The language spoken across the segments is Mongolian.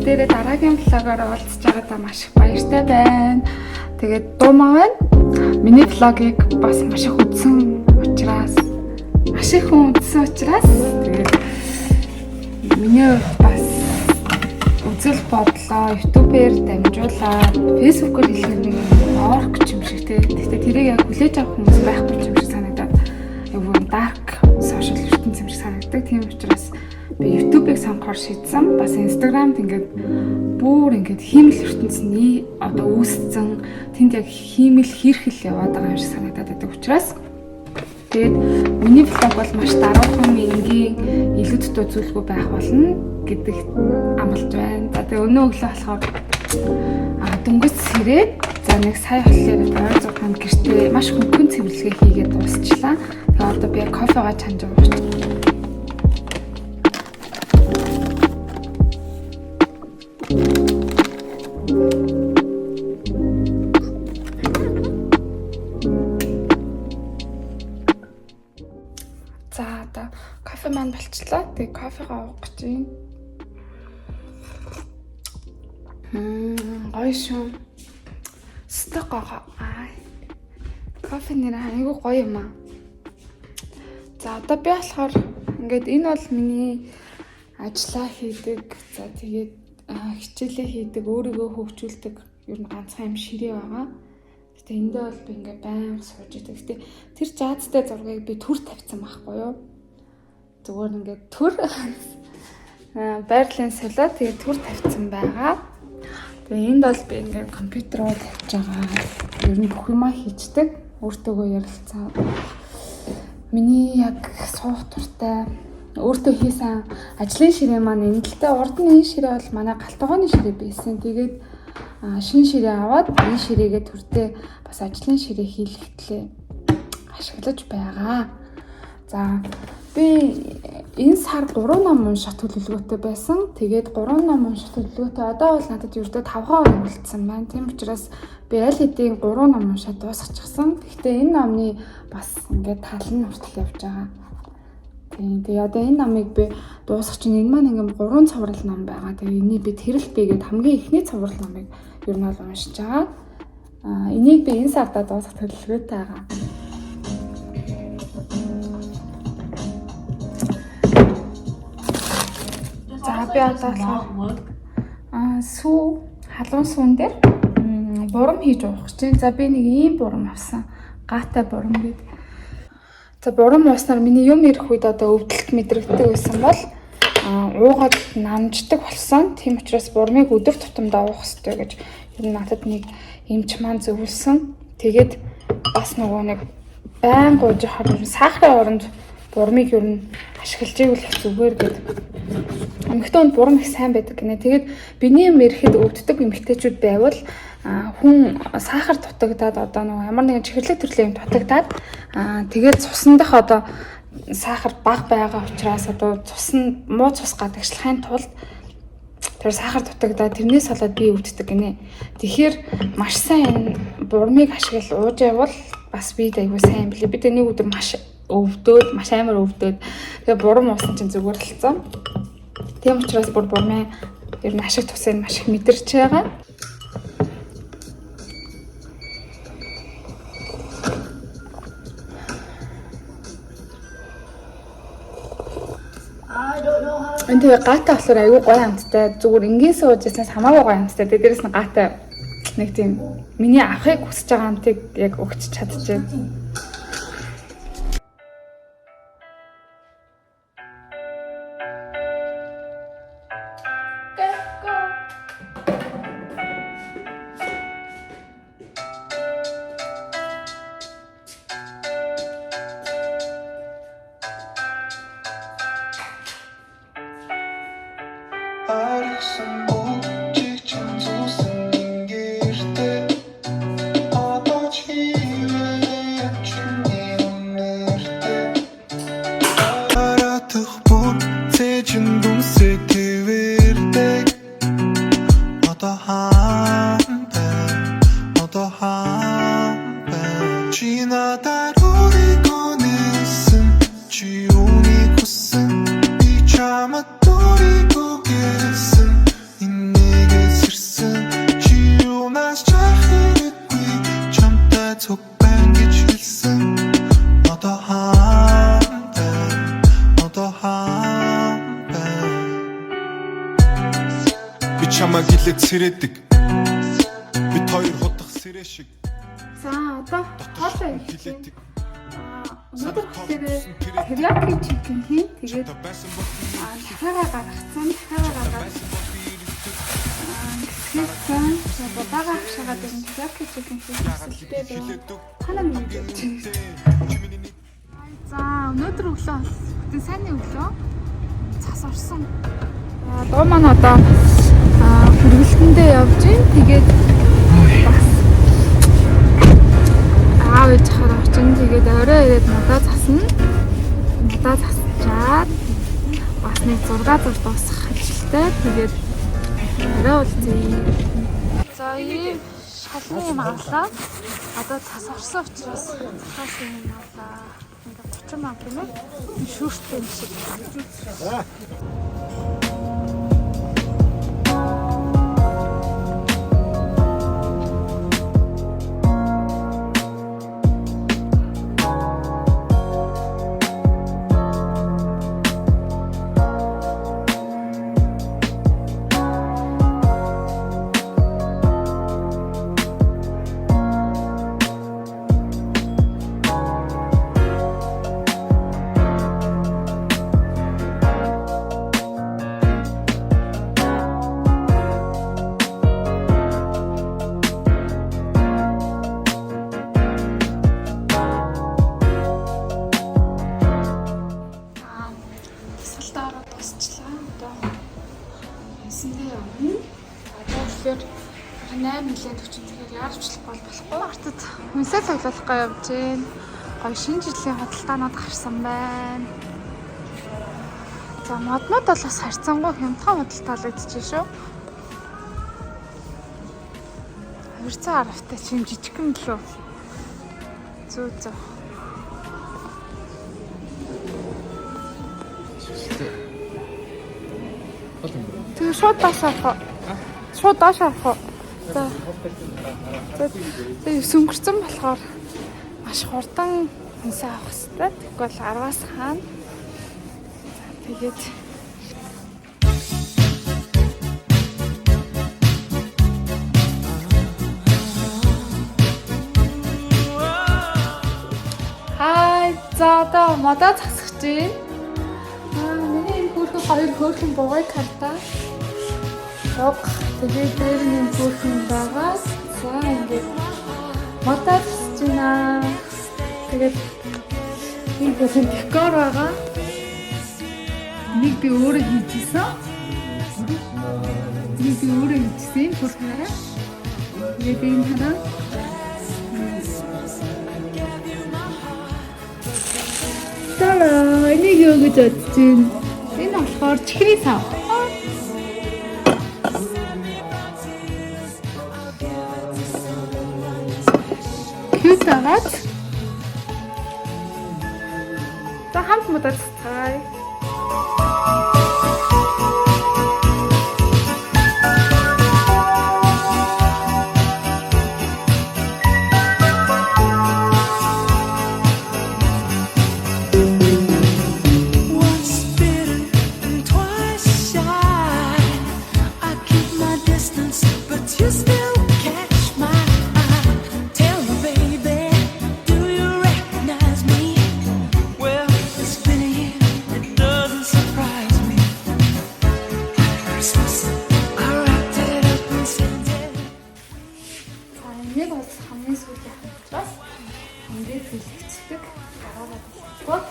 бүгдээрээ дараагийн влогоор уулзч байгаадаа маш их баяртай байна. Тэгээд дуу маань миний влогийг бас маш их үзсэн учраас тэгээд миний бас үзэл бодлоо YouTube-ээр дамжуулаад Facebook-оор хэлэх нэг орк юм шиг те. Гэхдээ тэрийг яг хүлээж авах хүмүүс байхгүй юм шиг санагдаад айгүй dark social ертөнц юм шиг санагддаг. Тийм учраас би YouTube-ыг сонгохоор шийдсэн. Бас Instagram-д ингээд бүр ингээд хиймэл ертөнцийн одоо үүсцэн тэнд яг хиймэл хийрхэл яваад байгаа юм шиг санагдаад байдаг учраас тэгээд миний влог бол маш даруухан энгийн илүү дутуу зүйлгүй байх болно гэдэгт амлаж байна. За тэгээ өнөө өглөө болохоор дөнгөж сэрээд за нэг сая болохоор ойр зурханд гэртээ маш хөнгөн цэвэрлэгээ хийгээд дуусчлаа. Тэгээ одоо би кофегаа чанж ууж кофе маань болчлаа. Тэгээ кофегаа уух гэж байна. Гоё шүү. Стокоо. Кофе нэр айгүй гоё юм аа. За одоо би болохоор ингээд энэ бол миний ажиллаа хийдэг. За тэгээд хичээлээ хийдэг, өөрийгөө хөгжүүлдэг ер нь ганцхан юм ширээ байгаа. Гэтэ эндээ бол би ингээд байнга сууж идэг. Гэтэ тэр жаадтай зургийг би түр тавьсан байхгүй юу? Зүгээр ингээд түр байрлалын солио тэгээд түр тавьсан байгаа. Тэгээ энд бол би ингээд компьютероо тавьж байгаа. Ер нь бүх юмаа хийждэг. Өөртөөгөө ярилцсан. Миний яг суух туртай өөртөө хийсэн ажлын ширээ маань энэлтэй. Урд нь энэ ширээ бол манай галтгооны ширээ байсан. Тэгээд шинэ ширээ аваад энэ ширээгээ түртээ бас ажлын ширээ хийлгэтлээ ашиглаж байгаа. За би энэ сар 3 ном унших төлөвлөгөөтэй байсан. Тэгээд 3 ном унших төлөвлөгөөтэй одоо бол надад ердөө 5 хоног үлдсэн байна. Тийм учраас би аль хэдийн 3 ном уншаад дуусгачихсан. Гэхдээ энэ номны бас ингээд тал нь хүртэл явж байгаа. Тэгээ одоо энэ номыг би дуусгах чинь энэ маань ингээм 3 цуврал ном байгаа. Тэгээ энийг би тэрэлт бигээд хамгийн ихний цуврал номыг ер нь бол уншиж байгаа. Энийг би энэ сарда дуусгах төлөвлөгөөтэй байгаа. За би одоо халуун сүүн дээр бурам хийж уух гэж байна. За би нэг ийм бурам авсан. Гаатай бурам гэдэг. За бурам ууснаар миний юм ирэх үед одоо өвдөлт мэдрэгддэг байсан бол уугаад намждаг болсон. Тийм учраас бурмыг өдөр тутамдаа уух хэрэгтэй гэж ер нь надад нэг эмч маань зөвлөсөн. Тэгээд бас нөгөө нэг байн гууж хахаар сахарын оронд бурмыг ер нь ашиглаж ивэл зүгээр гэдэг. Эмэгтэйнд бурам их сайн байдаг гинэ. Тэгээд биений юм ирэхэд өвддөг эмэгтэйчүүд байвал хүн сахар дутагдаад одоо нөгөө ямар нэгэн чихэрлэг төрлийн юм дутагдаад тэгээд цусан дах одоо сахар бага байгаа учраас одоо цус нь муу цус гадагшлахын тулд тэр сахар дутагдаад тэрнээс болоод бие өвддөг гинэ. Тэгэхээр маш сайн бурмыг ашиглаж ууж явал бас биед аягүй сайн билээ. Би нэг өдөр маш амар өвдөөд тэгээ бурам уусан чинь зүгээр болцсон. Тийм учраас бурмын ер нь ашиг тусыг маш их мэдэрч байгаа. Энэ тэгээ гаатай болохоор аюу гоё амттай. Зүгээр энгийн сууж яснаас хамаагүй гоё амттай. Дээрээс нь гаатай нэг тийм миний авахыг хүсэж байгаа амтыг яг өгч чадчихжээ. Chama tori ko kesin inne цуг байна гэж хэлсэн одоо хаана одоо хаана би чамаа гэлээд сэрээдэг бид хоёр худах сэрээ шиг За одоо хоолой хийлээ. Өнөөдөр болохоор терияки чикен хийн. Тэгээд дахиагаа гаргацсан. Хэвсэн бодага хашаагаад ирэн терияки чикен хийлээ дээ. Хана мэдээж. За өнөөдөр өглөө бүтэн сайнны өглөө цас орсон. Доо маань одоо хөргөлтөндөө явж гин. Тэгээд бас аав ээж хараа очин. Тэгээд орой ирээд надад засна. Надад засчаад бас нэг 6 зур дуусгах ажилтай. Тэгээд орой уулзъя. За ийм шалны юм авлаа. Одоо цас орсон учраас цаас юм авлаа. Ингээ 30 мянга гэнэ. Шүүртэй юм шиг. Тэгэхээр 8 жилийн 40 тэгэхээр яарчлах болохгүй. Артад хүнсээ цуглуулах явж гин. Гоё шинэ жилийн худалдаанууд гарсан байна. За моднууд бол бас харьцангуй хямдхан худалдаалагдчихжээ шүү. 200 гаруйтай чинь жижигхэн лөө. Зүү. Тэгээ шууд доош авах. За. Тэгээ сүнгэрсэн болохоор маш хурдан хүнсээ авах хэрэгтэй. Тэгвэл 10-аас хаана. Тэгээд хай за одоо модоо засах чинь. Миний хүүхэн хоёр хөөрхөн бугай карта. Тэгээд дээр нэг хүүхэн байгаа. За ингээд модоо засаж байна. Тэгээд энэ бүхэн декор байгаа. Нэг би өөрөө хийжсэн. Нэг би өөрөө хийжсэн бүрхээрээ. Тэгээд энэ хана тала энийг юу гэж бодож байна? Энэ болохоор чихрийн сав. Cute агаад. За хамт модоо засцгаая. Нэг бол хамгийн сүүлийн хамтраас ингээд хэлцдэг гараараа болчихгоо.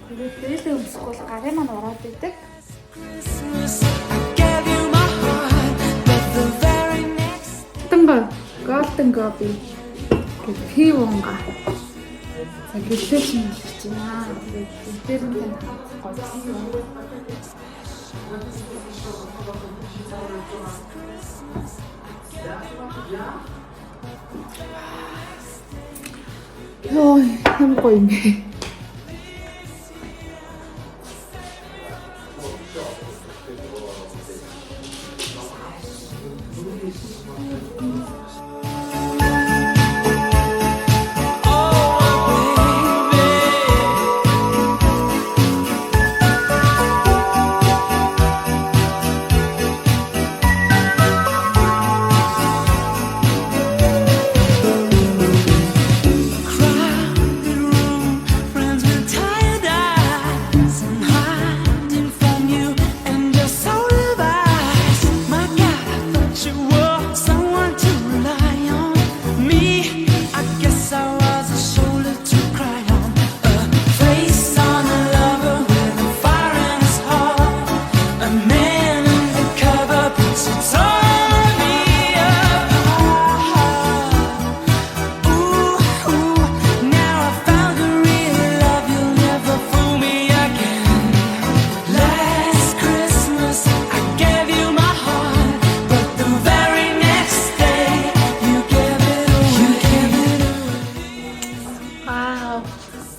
Тэгээд дээлээ өмсөхгүй бол гарын маань ороод идэг. Golden Gobi гэх пивонга. За гэлээ чинь хэлж байна. Тэгээд дээр нь гоё. Йой, юм гоё юм бэ.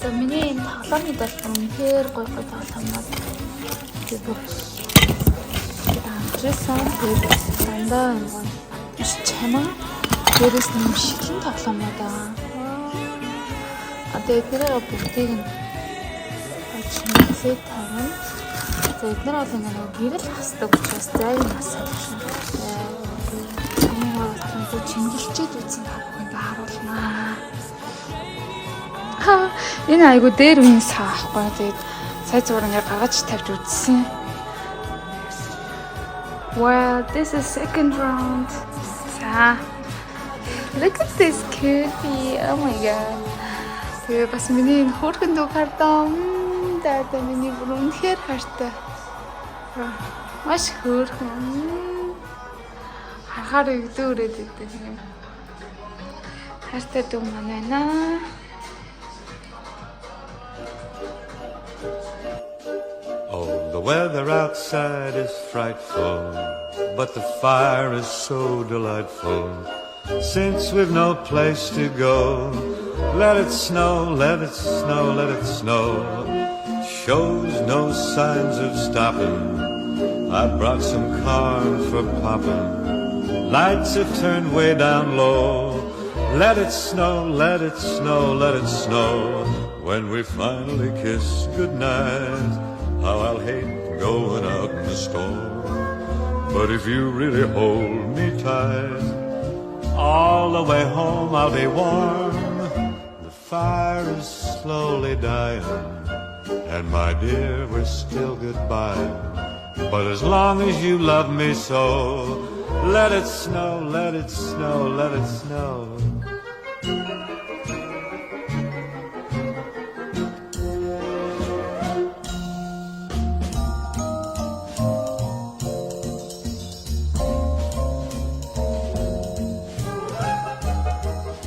За миний энэ тоглоомд бол үнэхээр гоё тоглоомод би бүр амжсан тэр дандаа нэг биш чамаа дээрээс нэм шиглэн тоглоомод аа. Одоо эднэрээ бүгдийг нь очиглээ тавина. За эднэр бол нэг гэрэл хасдаг учраас зайг насаад шин. Хамгийн гол нь чингэлчээд үзсэн ингээ харуулнаа. Энэ айгу дээр үн саахгүй. Тэгээд сая зүгээр ингээ гаргаж тавьж үзсэн. Well, this is second round. За. Look at this cutie. Oh my god. Тэгээ бас миний хөөрхөн дүү хардаа. Даа миний бүр үнэхээр хайртай. Маш хөөрхөн. Харахаар өгдөөрөөд идэв юм. Хайртай дүү маань байна. Oh, the weather outside is frightful, but the fire is so delightful. Since we've no place to go, let it snow, let it snow, let it snow. Shows no signs of stopping. I brought some corn for popping. Lights have turned way down low. Let it snow, let it snow, let it snow. When we finally kiss goodnight, how I'll hate going out in the storm. But if you really hold me tight, all the way home I'll be warm. The fire is slowly dying, and my dear, we're still goodbye. But as long as you love me so, let it snow, let it snow, let it snow.